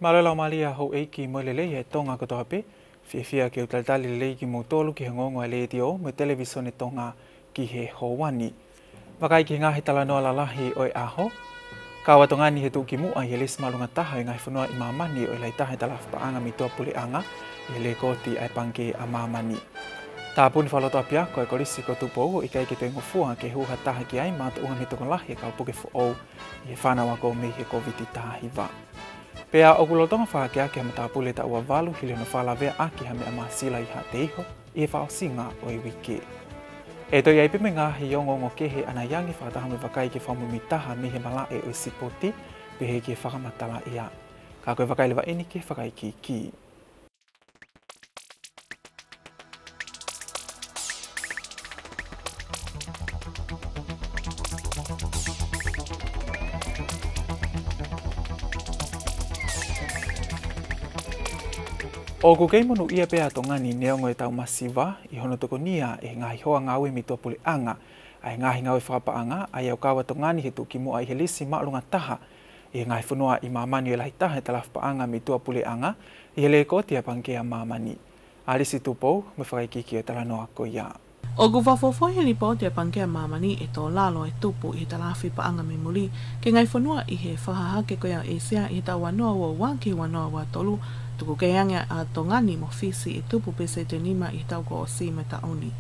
Malala malia ho eiki mo lele e tonga ko tohape, fia ke utaltali lele ki mo tolu ki hangongo e leitio mo televisione tonga ki he howani. Wakai ki ngahi talanoa lalahi oi aho, kawa tongani he tuki mua i elis malunga taha i ngai whanua i mamani o leitahe talaf paanga mi tua puli anga i le koti ai panke a mamani. Tāpuni whaloto apia koe korisi ko tupou i kai ki te ngofua ke huha taha ki ai mata unga mi toko lahi e kau puke fuou i he whanawa ko me he COVID tahi wa. Pea o kulotonga whaake ake hama tāpule ta ua walu hili no whalawea aki hame ama sila i ha te iho i e whaosinga o i wiki. E toi ai pime ngā hi ongongo kehe ana yangi whakatahame wakai ke whamumi taha mi he malae o i sipoti pehe ke whakamatala ia. Ka koe wakailewa eni ke whakai ki. O ku kei monu ia pea tongani neongo e tau masiwa i hono toko nia e ngahi hoa ngawe mi tua puli anga ai ngahi ngawe whakapaanga ai au kawa tongani he tuki mua i he lisi maalunga taha i ngahi whanua i mamani e lahi taha e talaf paanga mi tua puli anga i he le kotia pankea mamani. Alisi tupou me whakaikiki e talanoa ko ia. O ku whawhawhoi he lipote pankea mamani e tō lalo e tupu i he talafi paanga me muli ke ngai whanua i he whahahake koia e sea i he tau wanoa wa waki wanoa wa tolu tuku ke anga a tongani mo fisi e tupu pese te nima i tau ko o si me taoni.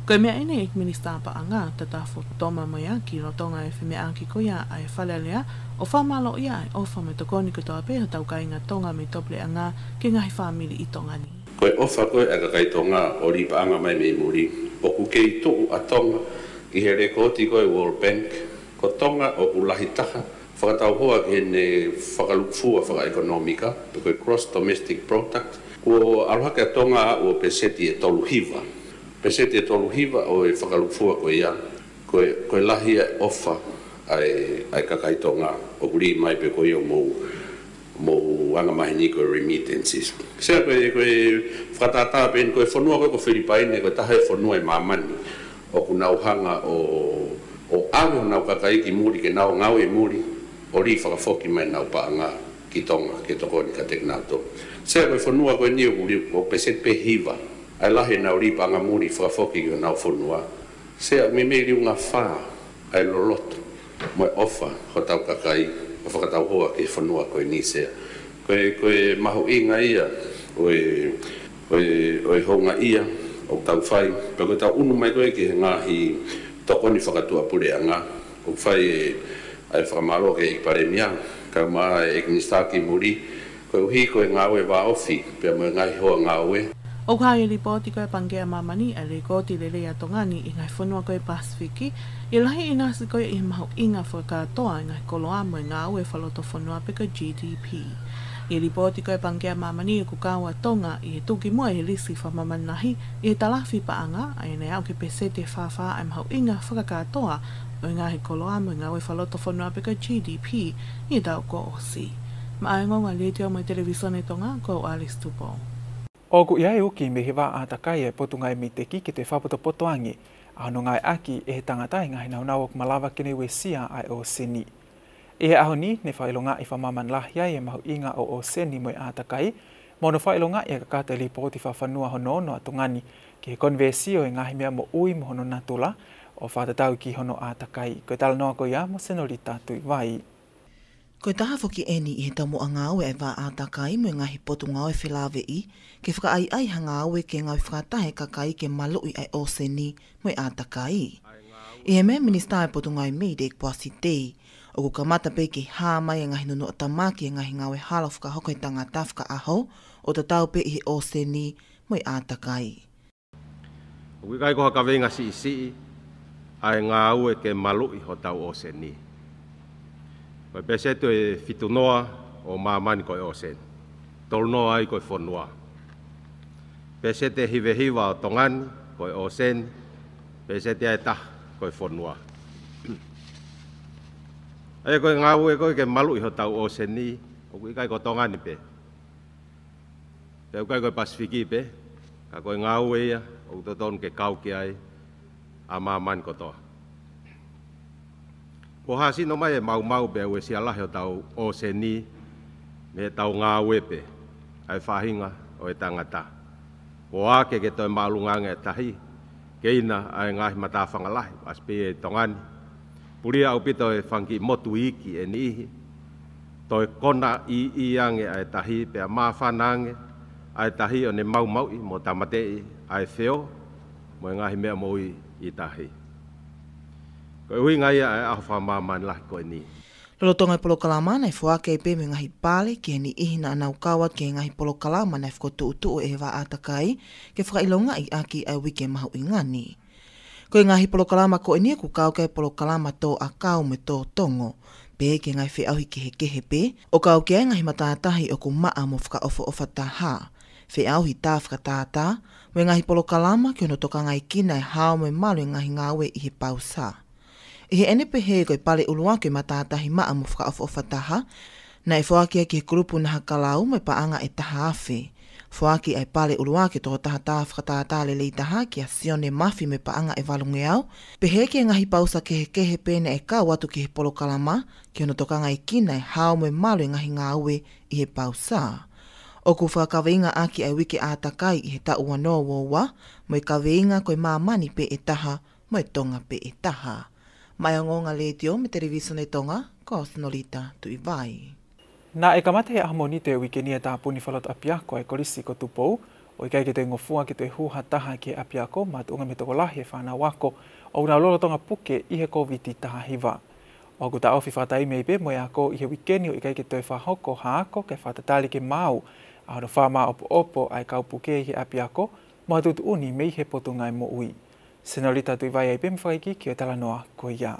Koe mea ene e minista pa anga tatafu toma mai aki no tonga e whime aki koia a e whalelea o whamalo ia e ofa me tokoni ko toa peho tau ka inga tonga me tople anga ke ngahi whamiri i tongani. Koe ofa koe aga kai tonga o ripa anga mai me muri. O ku kei tuu a tonga i he rekoti koe World Bank ko tonga o ku lahi taha whakatau hoa ke ne whakalukfua whakaekonomika, koe Gross Domestic Product, ko arohake a tonga o peseti e tolu hiva. Peseti e tolu hiva o e whakalukfua koe ia, koe lahi e ofa ai kakai tonga o kuri mai pe koe o mou anga mahini koe remittances. Sea koe whakatata pen koe whanua koe ko Filipaine, koe taha e whanua e mamani, o ku nauhanga o awe nau kakai ki muri ke nau ngau e muri, o ri whakafoki mai nau paanga ki tonga, ke toko ni ka teknato. Sea koe whanua koe ni o peset pe hiva, ai lahi nau ri paanga muri whakafoki ki o nau whanua. Sea me me riunga wha, ai loloto, moe ofa ho tau kakai, o whakatau hoa ke whanua koe ni sea. Koe maho inga ia, oe honga ia, o tau whai, pe koe tau unu mai koe ki he ngahi toko ni whakatua pure anga, o whai ai whakamalo ke ikparemia, ka maa e kinistaki muri, koe uhi koe ngawe wa ofi, pia moe ngahi hoa ngawe. O kai e lipoti koe pankea mamani a le koti le lea tongani i ngai whanua koe Pasifiki, i lahi i nasi koe i maho inga whakatoa i ngai koloamo i ngawe whaloto whanua peka GDP. I lipoti koe pankea mamani i kukawa tonga i he tuki mua i lisi whamamanahi i he talafi paanga a i nei au ke pesete whawha ai maho inga whakatoa o ngahi koloamo i ngawe whaloto whanua peka GDP i tau ko o si. Ma ai ngonga letio mai televisione tonga ko Alice Tupou. O ku iai uki me he wā ātakai e potungai mi te ki te whapoto angi, ahono ngai aki e he tangatai ngahi naunau o malawa kene we sia ai o seni. E he aho ni, ne whailonga i whamaman lahia e mahu inga o seni moe ātakai, mono whailonga i a kakata li poti whawhanua hono no atungani ki he konversio e ngahi mea mo ui mo hono natula o whatatau ki hono ātakai. Koe tala noa ko ia mo senorita tui vai. Koe taha whoki eni i he tamu a ngāwe e wā ātakai mo ngahi potu ngāwe whilawe i, ke whakaai ai ha ngāwe ke ngāwe whakatahe kakai ke malui ai o seni mo ātakai. I he mea minista e potu ngai meide e kwasi tei, o ku kamata pe ke hā mai e ngahi nunu o tamaki e ngahi ngāwe hala whakahoko i tangata whakaaho o ta tau pe i he o seni mo ātakai. O kai ko haka venga si ai ngāwe ke malui ho tau o seni. Koe peseto e whitunoa o mamani koe osen. Tolnoa ai koe whanua. Pesete hive hiwa o tongani koe osen. Pesete ai tah koe whanua. Ai koe ngāwe koe ke malu iho tau osen ni. O kui kai ko tongani pe. Te kai koe Pasifiki pe. Ka koe ngāwe ia. O toton ke kauki ai. A mamani kotoa. Ko hasi no mai mau be we sia la ho tau o se ni me tau ngā wepe, ai whahinga o e tangata. O ake ke toi maalungange e tahi, keina ai ngahi matawhangalahi, aspe e tongani. Puria au pito e whanki motu iki e nihi, toi kona i ange ai tahi pe a mawhanange, ai tahi o ne mau i mo tamatei ai wheo, mo e ngahi mea moi i tahi. Koe hui ngai ai awha mamani lahi koe ni. Lolotonga polo kalama na fuake pe me ngahi pale ke ni ihina anau kawat ke ngahi polo kalama na fkotu utu e wa atakai ke whakailonga i aki ai wike mahu ingani. Koe ngahi polo kalama ko enia ku kau ke polo kalama tō a kau me tō tongo. Pe ke ngai whiauhi kehe pe, o kau ke ngahi matātahi o ku maa mo whakaofo o whataha. Whiauhi tā whakatātā, we ngahi polo kalama ke ono toka ngai kina e hao me malu ngahi ngawe i he pausa. I he ene pehe koe pale ulua ke matātahi maa mo whakaofo o whataha, na e whakia ki he kurupu na hakalau me paanga e taha awhi. Whaaki ai pale ulua ke tō taha tā whakatātā le lei taha ki a sione mafi me paanga e walunge au, pehe ke ngahi pausa kehe pēne e kau atu ki he polo kalama, ki ono toka ngai kina e hao me malu e ngahi ngāue i he pausa. O ku whakaweinga aki ai wike ātakai i he taua no wowa, mo e kaweinga koe māmani pe e taha, mo e tonga pe e taha. Mai o ngonga le tio me television e tonga, ko Snolita tui vai. Na e kamata he ahamoni te wike nia tā puni whalot apiako e korisi ko tupou, o i kai ke te ngofua ke te huha taha ke apiako, ma tunga me toko lahi e whana wako, o una lolo tonga puke i he COVID taha hiva. O ku ta ofi whatai mei pe mo e ako i he wikeni o i kai ke te whahoko haako ke whatatali ke mau, a hono whama opo ai kau puke i he apiako, mo atutu uni mei he potungai mo ui. Senolita tui vai ai pe mwhaiki ki o tala noa ko ia.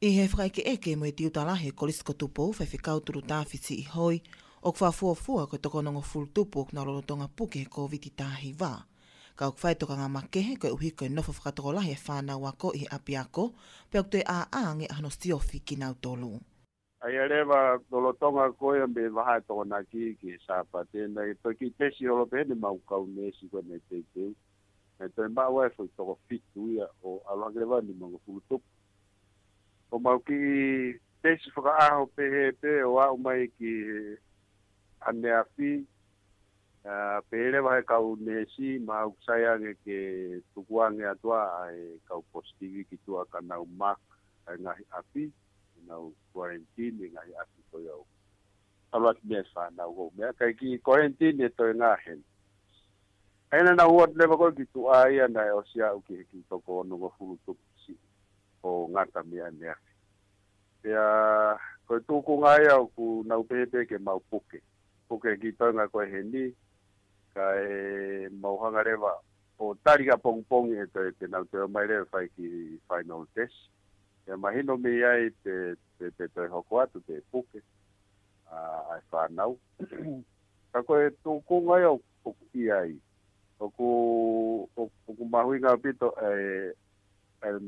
I he whaike eke mo e tiutalahe kolisko tupo whewhikau turu tāwhisi i hoi, o kwa fuafua koe toko nongo fulu tupo na lolotonga puke he COVID tāhi wā. Ka o kwhai toka ngā makehe koe uhi koe nofo whakatoko lahi e whānau ako i he apiako, pe o te aange ahano siofi ki nau tolu. Ai rewa lolotonga koe me wahai toko nā ki sāpa tēnā i toki tesi olo pēne mau kau nēsi koe nei teitei. Me toi mau e fwoi toko fitu ia o aluhakerewa ni mongo fulu tupo. O mau ki tesi whakaaho pe o au mai ki ane awhi, pere wahe kau nesi, mau sayange ke tukuange atua ai kau positivi ki tua ka nau mak, ai ngahi awhi, nau quarantine, ngahi awhi toi au. Aluat mea whanau ho mea, kai ki quarantine e toi ngahen. Aina na huat lewa koe ki tua ia nai o sia uki ki toko nungo fulu tukusi. O ngata mea nea. Pea, koe tūku ngai au ku nau pepe ke mau puke. Puke ki toinga koe he ni, kai mau hanga rewa. O tarika pongpongi e toi te nau te o mai rewa whai ki final test. Pea mahino me ai te toi hoko atu te puke. Ai whanau. Ka koe tūku ngai au puku i ai. Oku mahui ngā pito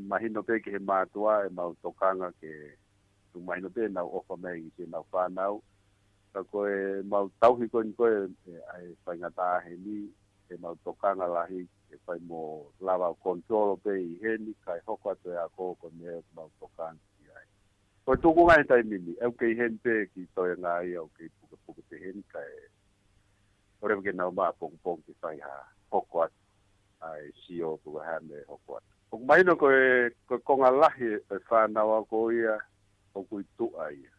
mahino pe ke he mātua e mau tokanga ke tu mahino pe nau ofa mei ke nau whanau. Ka koe mau tauhi koe ai whaingata he ni e mau tokanga lahi e whai mo lava kontrolo pe i heni kai hoko atu e a koko me mau tokanga ki ai. Koe tuku ngai tai mini, au kei hen pe ki toi ngai au kei puke te hen kai orewa ke nau maa pong ki whai ha hoko atu. Ai sio puka hane hoko atu. Oku mahino koe konga lahi e whanau ako ia o kui tua ia.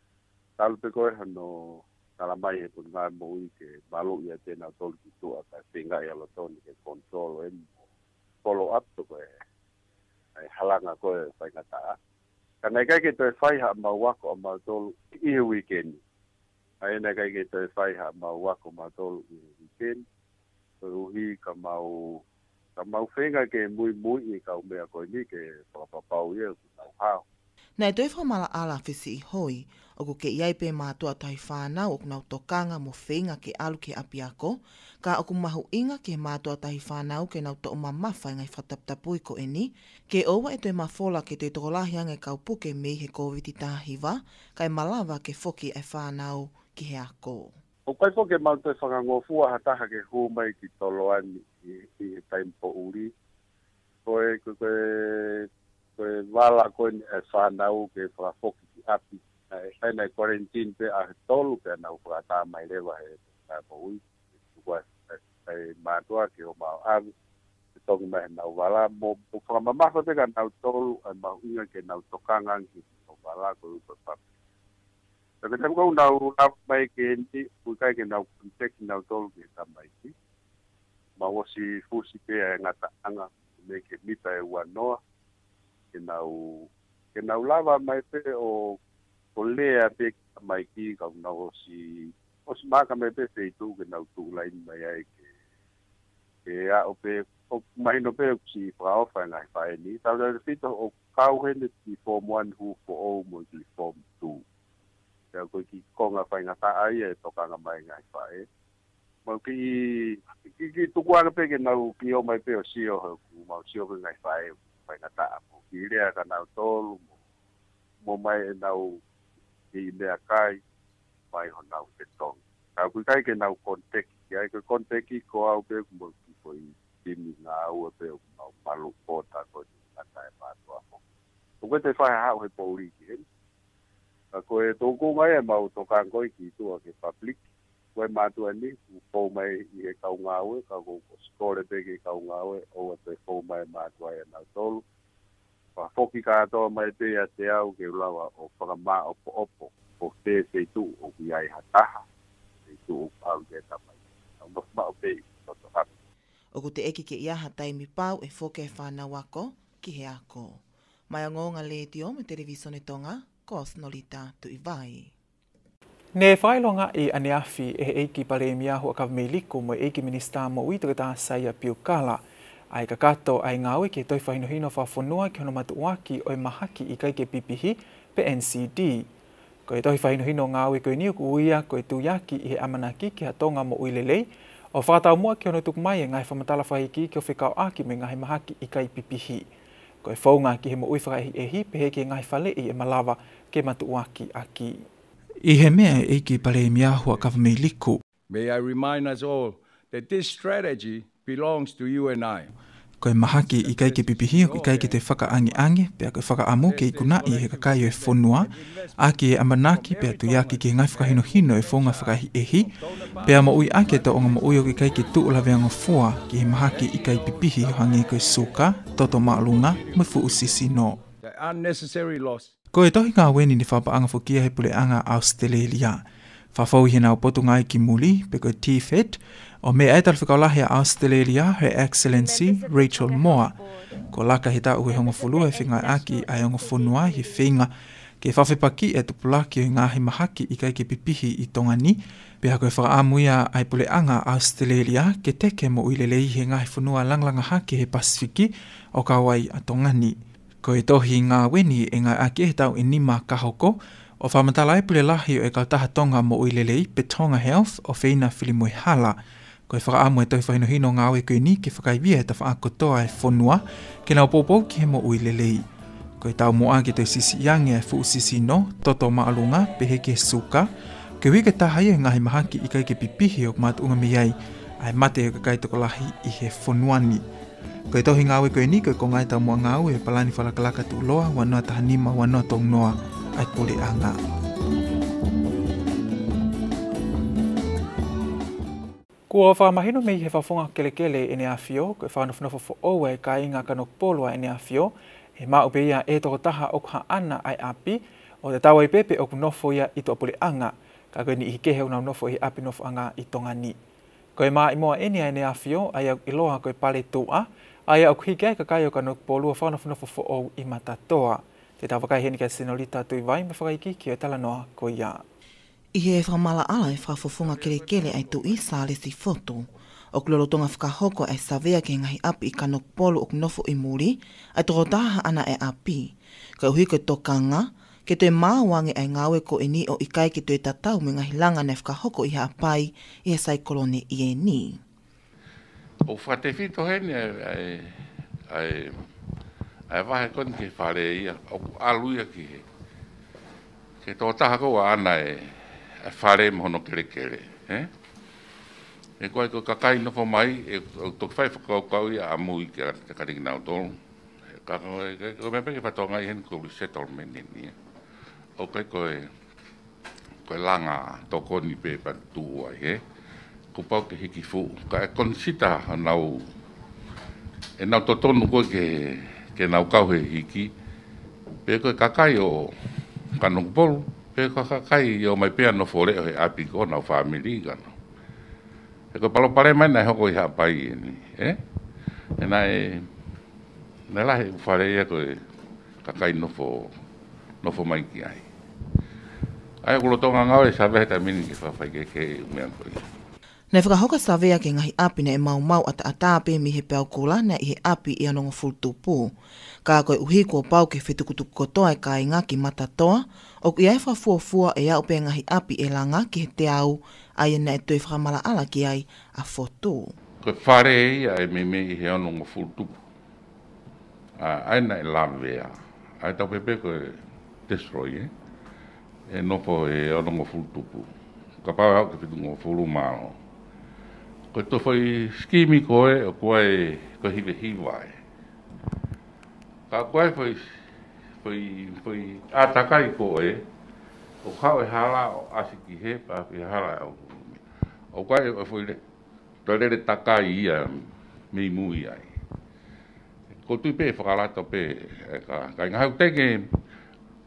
Talu pe koe hano talamai e pun ngai mo i ke malu ia tēnā tolu ki tua kai whinga ia lo toni ke kontrolo e follow up to koe. Ai halanga koe whaingataa. Ka nei kai ke toi whaiha mau wako a mau tolu i he weekend. Ai nei kai ke toi whaiha mau wako mau tolu i he weekend. Koe uhi ka mau whenga ke mui i kau mea koe ni ke whakapapau ia ku tau hao. Nei toi whamala ala whisi i hoi, o ku ke iai pe mātua tai whānau o ku nau tokanga mo whenga ke alu ke apiako, ka o ku mahu inga ke mātua tai whānau ke nau to mamawhai ngai whataptapui ko eni, ke owa e toi mawhola ke te tokolahi ange kau puke mei he COVID tāhiwa, kai malawa ke whoki e whānau ki he ako. O kai whoke mau toi whakangofua hataha ke humai ki toloani i taimpo uri. Koe wala koe e whanau ke whakafoki ki api. Ai quarantine pe a tolu pe na upata mai lewa he ta poi kwa ai matua ke o mau a tong me na wala mo fa mama fa pe na tolu ai mau inga ke na tokanga ki o wala ko pa tapi kan ko na mai ke ni ku kai ke na tek na tolu ke ta mai ki mau si fusi pe ngata anga me ke mita e wanoa ke na lava mai pe o lea pe mai ki ka na o si maka me pe fe tu ke na tu lai mai ai ke a o pe o mai no pe si frau fa ngai fa ni ta da fito o kau he ni ki form 1 hu for o mo ki form 2 ya ko ki konga fa ngata ai e to ka mai ngai fa e mo ki tu kwa pe ke na ki o mai pe o si o mo si o ngai fa e fa ngata mo ki le ka na to mo mai na i mea kai mai ho nau te tong. Ka kui kai ke nau kontek, ki ai ke kontek i ko au pe kumo ki ko i timi ngā ua pe o mau malu kota ko ni ngata e mātua mo. Ko te whai hao he pouri ki heni. Ka ko e tōku mai e mau toka ngoi ki tua ke public. Ko e mātua ni, ku pou mai i e kau ngā ue, ka ko skore pe ke kau ngā ue, o te pou mai mātua e nau tolu. Pa foki katoa mai te a te au ke ulawa o whakamā opo o te tu o ki ai hataha te tu o pau ke tamai au no mao pe o to hapa O ku te eki ke iaha taimi pau e foke whana wako ki he ako. Mai angonga le tio me televisione tonga, ko Osnolita tu i vai. Ne whailonga i aneafi e eiki pare miahu a kawmeiliko mo eiki minista mo uitagata saia piukala. Ai ka kato ai ngawe ke toi whahinohino whawhonua ki hono matu waki o mahaki i kai ke pipihi pe NCD. Ko e toi whahinohino ngawe koe niu ku uia koe tuyaki i he amanaki ki hatonga mo uilelei o whātau mua ki hono tukumai e ngai whamatala whahiki ki o whikao aki me ngai mahaki i kai pipihi. Ko e whaunga ki he mo ui whakahi e hi pe he ke ngai whale i e malawa ke matu waki aki. I he mea e ki pare miahua kawamei liku. May I remind us all that this strategy belongs to you and I. Koe mahaki i kai ke pipihi o i kai ke te whakaangi-angi, pea koe whakaamu ke i kuna i he kakai o e whonua, aki e amanaki pea tu iaki ke ngai whakahino-hino e whonga whakahi e hi, pea mo ui ake to onga mo ui o i kai ke tu olawe anga fua ki he mahaki i kai pipihi o hangi koe suka, toto maalunga, me fu usisi no. The unnecessary loss. Koe tohi ngā weni ni whapaanga whukia he pule anga Australia. Whawhau hi nao potu ngai ki muli, pe koe TFED, o me aital whikaulahi a Australia, Her Excellency Rachel Moore. Ko laka he tau he hongo fulua e whingai aki ai hongo whonua he whinga ke whawhipaki e tupulaki o ngāhi mahaki i kai ke pipihi i tonga ni, pia koe whakaamuia ai pule anga Australia ke teke mo uilelei he ngahi whonua langlanga haki he Pasifiki o kawai a tonga ni. Ko e tohi ngā weni e ngai aki he tau i nima kahoko, o whamatala e pule lahi o e kautaha tonga mo uilelei pe Tonga Health o whina whilimoi hala. Ko e whakaamu e toi whahinohino ngā oe koe ni ke whakaivia e ta whaakotoa e whonua ke nao pōpou ki he mo uilelei. Ko e tau moa ke toi sisi iangi e fu sisi no, toto maalunga, pehe ke suka, ke wike tahai e ngahi mahaki i kai ke pipihi o kumatu unga miyai, ai mate e kakai toko lahi i he whonuani. Ko e tohi ngā oe koe ni, ko e ko ngai tau mua ngā oe e palani whalakalaka tu loa, wanoa tahanima, wanoa tong noa, ai pole anga. Kua whamahino mei he whawhonga kelekele e ne awhio, koe whanofnofo fo owe ka inga kanok polua e ne awhio, he maa upe ia e toko taha okha ana ai api, o te tawa i pepe oku nofo ia i to apule anga, ka koe ni i kehe unau nofo i api nofo anga i tonga ni. Koe maa i moa eni ai ne awhio, ai au iloa koe pale tua, ai au hike ka kai o kanok polua whanofnofo fo owe i matatoa. Te tawakai heni ka Senolita tui vai me whakaiki ki o talanoa ko ia. I he whamala ala e whawhawhunga kelekele ai tu i sāle si foto. O kulolotonga whakahoko ai savea ke ngahi api i kanok polo o knofo i muri, ai toko taha ana e api. Ka uhi koe tokanga, ke toi māwange ai ngawe ko e ni o i kai ke toi tatau me ngahi langa ne whakahoko i haapai i he saikolone i e ni. O whatewhito hene ai wahe koni ke whare ia, o aluia ki he. Ke tō taha koa ana e whare mohono kelekele. E koe ko kakai nofo mai, e tōk whai whakaukau ia amui ki a te karingi nao tōlu. Ko me peke whatonga i hen ko resettlement ni. O koe koe ko langa toko ni pe pa tu ai ko pau ke hiki fu ka konsita nau e nau to tonu ko ke nau kau he hiki pe ko kakai o kanong pol pe ko kakai o mai pe no fore he api ko na family kan e ko palo pare mai na ho ko ha pai ni e nai nela he fare e ko kakai no fo mai ki ai ai ko tonga ngau e sabe ta mini ki fa ke me ko Nei whakahoka sawea ke ngahi api na e mau ata atape mi he peo kula na i he api i anonga fultupu. Ka koe uhi kua pau ke whetukutuku kotoa e ka inga ki matatoa, o ki ai whafuafua e au pe ngahi api e langa ki he te au, ai na e toi whakamala ala ki ai a fotu. Koe whare ia e me i he anonga fultupu. Ai na e lavea, ai tau pepe koe destroy e nopo e anonga fultupu. Ka pau au ke whitungo fulu mao. Ko to foi skimi koe o koe ko hive hiwai. Ka koe foi atakai koe o hau e hala o asiki he pa e hala o koe foi to le takai ia me mui ai. Ko tu pe whakalata pe ka ngau teke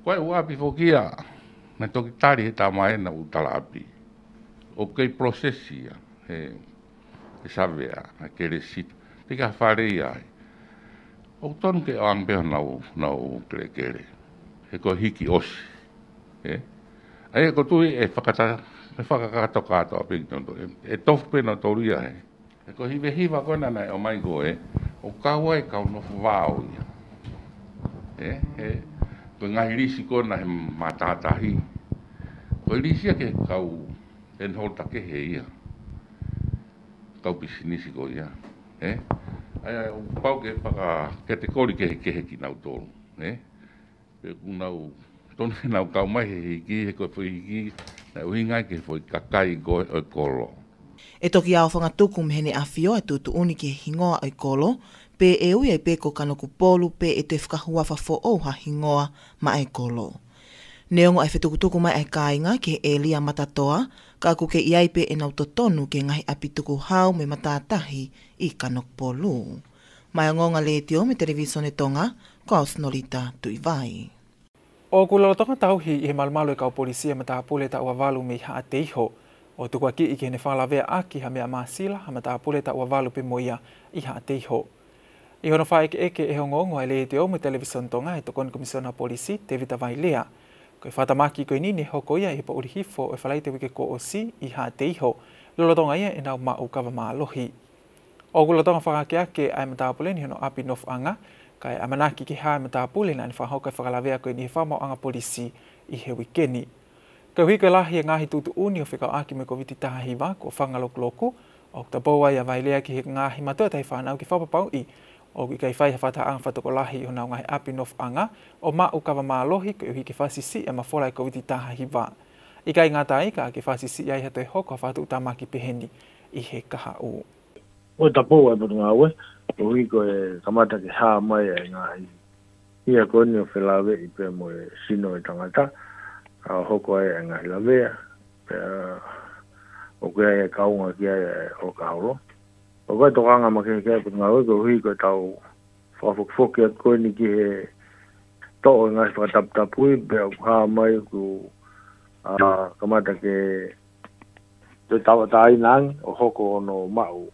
koe ua pi fokia na toki tari he tamai na utala api. O kei prosesia he savea aquele sítio fica fareia o ton que ang be nau kere e ko hiki os ai ko tu e fakata kato pe tondo e tof pe no toria e ko hiva ko na o mai go o kawa e ka no vao ko ngai risi ko na matata hi ko risi ke kau en holta ke heia kau pisinisi ko ia ai o pau ke paka ke te kori ke ki nau tolu pe nau ton nau kau mai ki ko foi ki na winga ke foi kakai go o kolo e toki au whangatuku mehene a fio e tutu uni ke hingoa o kolo pe e ui e pe ko kanoku polu pe e te whakahua fo oha hingoa ma e kolo Neongo ai whetukutuku mai ai kāinga ke Elia Matatoa, ka kuke iai pe e nau totonu ke ngahi apituku hau me matatahi i Kanok Polu. Mai ngonga le tio me televisione tonga, ko au Snolita Tuivai. O kulalotonga tauhi i he malmalu e kau polisia matapule ta ua walu me ha ateiho. O tukua ki i ke ne whalawea aki ha mea maasila ha matapule ta ua walu pe moia i ha ateiho. I hono whae eke e hongongo ai le tio me televisione tonga e tokon komisiona polisi Tevita Vailea. Koe whatamaki koe nini hoko ia i pa urihifo e whalaite wike ko o si i ha teiho, lolotonga ia e nau mau kawa maa lohi. O kulotonga whakakeake ai matapule ni hono api nof anga, kai amanaki ki hae matapule na ni whahoka whakalawea koe ni he whamau anga polisi i he wikeni. Koe hui koe lahi e ngahi tutu uni o whikau aki me ko viti taha hiwa ko whangalokloku, o kutapoa ia Vailea ki he ngahi matua tai whanau ki whapapau i, o ki kai whai hawhata anga whatoko lahi o nau ngahi api nof anga, o mau kawa maa lohi ko ihi ki whasisi e mawhola i ko viti taha hiwa. I kai ngata ika ki whasisi ai hato e hoko whatu utamaki peheni i he kaha u. O tapo e putu ngawe, o hi ko e kamata ki haa mai e ngahi. Ia ko ni o whilawe i pe mo e sino e tangata, a hoko e ngahi lawea, o kia e kaunga kia e o kauro. O kai tokanga makeke putu ngawe, ko hui ko tau whawhukfoki at koe ni ki he to'o ngai whakataputapui, pe o haa mai ku kamata ke te tawa tai nang, o hoko ono mau,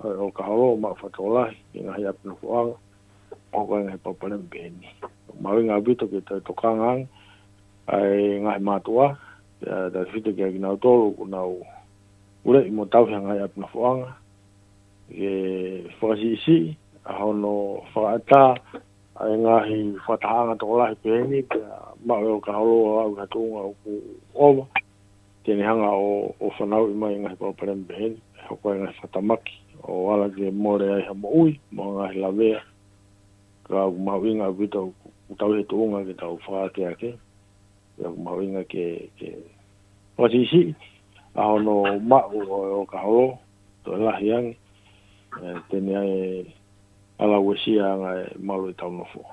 o kahoro mau whatolahi, i ngahi api no fuanga, o kai ngahi papalem peni. Mau i ngā bito ki te tokangang, ai ngahi matua, ta white ki nau tolu, ku nau ure i mo tauhi ngahi api no fuanga, ke whakasi a hono whakata, ai ngahi whatahanga tokolahi peni, mau e o kahoro au hatunga o ku oma, tēne hanga o whanau i mai ngahi pauparem beheni, hoko e ngahi whatamaki, o ala ke more ai hamo ui, mo ngahi lawea, ka mau inga vita utau he tuunga ke tau whaake ake, ka mau inga ke whasisi, a hono mau o kahoro, to lahi angi, tēne ai ala wesia ngai malu i tau nofo.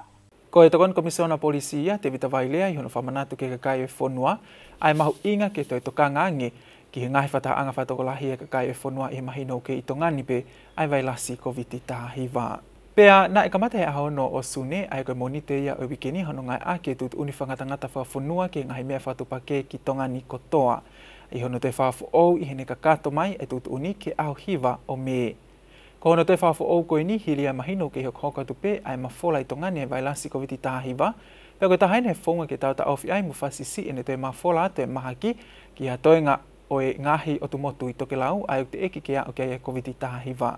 Ko e tokon komisiona polisia te vita vailea i hono whamanatu ke kakai e whonua, ai mahu inga ke toi tokanga ange, ki he ngahi whataanga whatokolahi e kakai e whonua i mahino ke i tongani pe, ai vailasi COVID tahiwa. Pea, na e kamata he ahono o sune, ai koe monite ia o wikini hono ngai ake tut uni whangatangata whawhonua ke ngahi mea whatupake ki tongani kotoa. I hono te whawhu ou i hene kakato mai e tut uni ke au hiva o me. Ko hono te whawhu ou koe ni hili a mahino ke hok hoka tupe ai mawhola i tongani e vailasi COVID tahiwa. Pea koe tahaine he whonga ke tauta awhi ai muwhasi si ene te mawhola ate mahaki ki ha toenga o e ngahi o tumotu i toke lau ai te eki ke a o ke COVID tahiwa.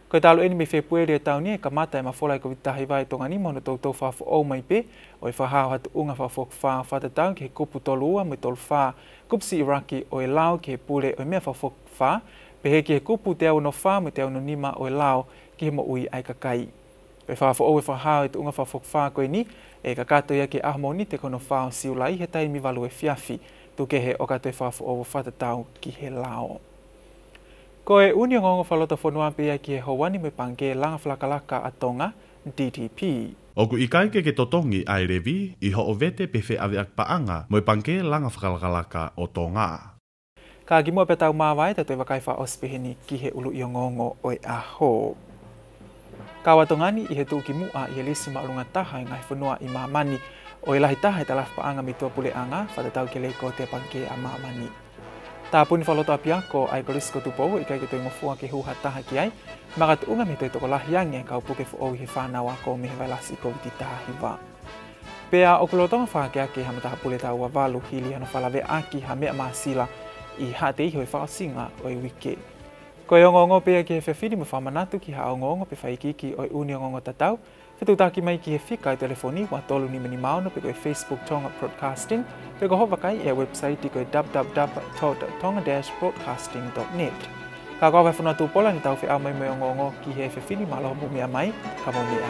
Koe talo eni me whepuere e tauni e kamata e mawhola i COVID tahiwa e tongani mono tautou whawhu ou mai pe o e whahao hatu unga whawhok wha whatatau ke he kupu tolu ua me tolu wha kupsi Iraki o e lao ke he pule o e mea whawhok wha pe he ki he kupu te au no wha me te au no nima o e lao ki he mo ui ai kakai. E whawhu ou e whahao e tu unga whawhok wha koe ni e kakato ia ke ahmoni te kono wha o siulai he taimi walu e fiafi tu ke he o kato e whawhu ou whatatau ki he lao. Ko e uni ngongo whalota whanua pia ki he hawani me pange langa whalakalaka a tonga DTP. Oku i kaike ke totongi ai revi i ho o vete pe whe awe ak paanga mo i pange langa whalakalaka o tonga. Ka gimua pe tau mawai te toi wakaiwha ospeheni ki he ulu i ngongo o e aho. Ka watongani i he tūki mua i he lisi maalunga taha i ngai whanua i maamani o i lahi taha i talaf paanga mi tua pule anga whatatau ke leiko te pange a maamani. Tā puni whaloto apiako ai korisko tupou i kai ke toi ngofua ke huha taha ki ai, magat unga me toi toko lahi ange kau puke fuou i he whanau ako me he vailasi COVID tahiwa. Pea o kulotonga whake ake hamataha pule tau wa walu hili hano whalawe aki ha mea maasila i hate iho i whaasinga o i wike. Ko e ongongo pea ki he whewhiri mo whamanatu ki ha ongongo pe whaikiki o i uni ongongo tatau, whetutaki mai ki he whika i telefoni wa tolu ni mani maono pe koe Facebook Tonga Broadcasting, pe ko hovakai e website i koe www.tonga-broadcasting.net. Ka koe whai whanatu pola ni tau whi au mai me ongongo ki he whewhiri malo mo mea mai, ka mo mea.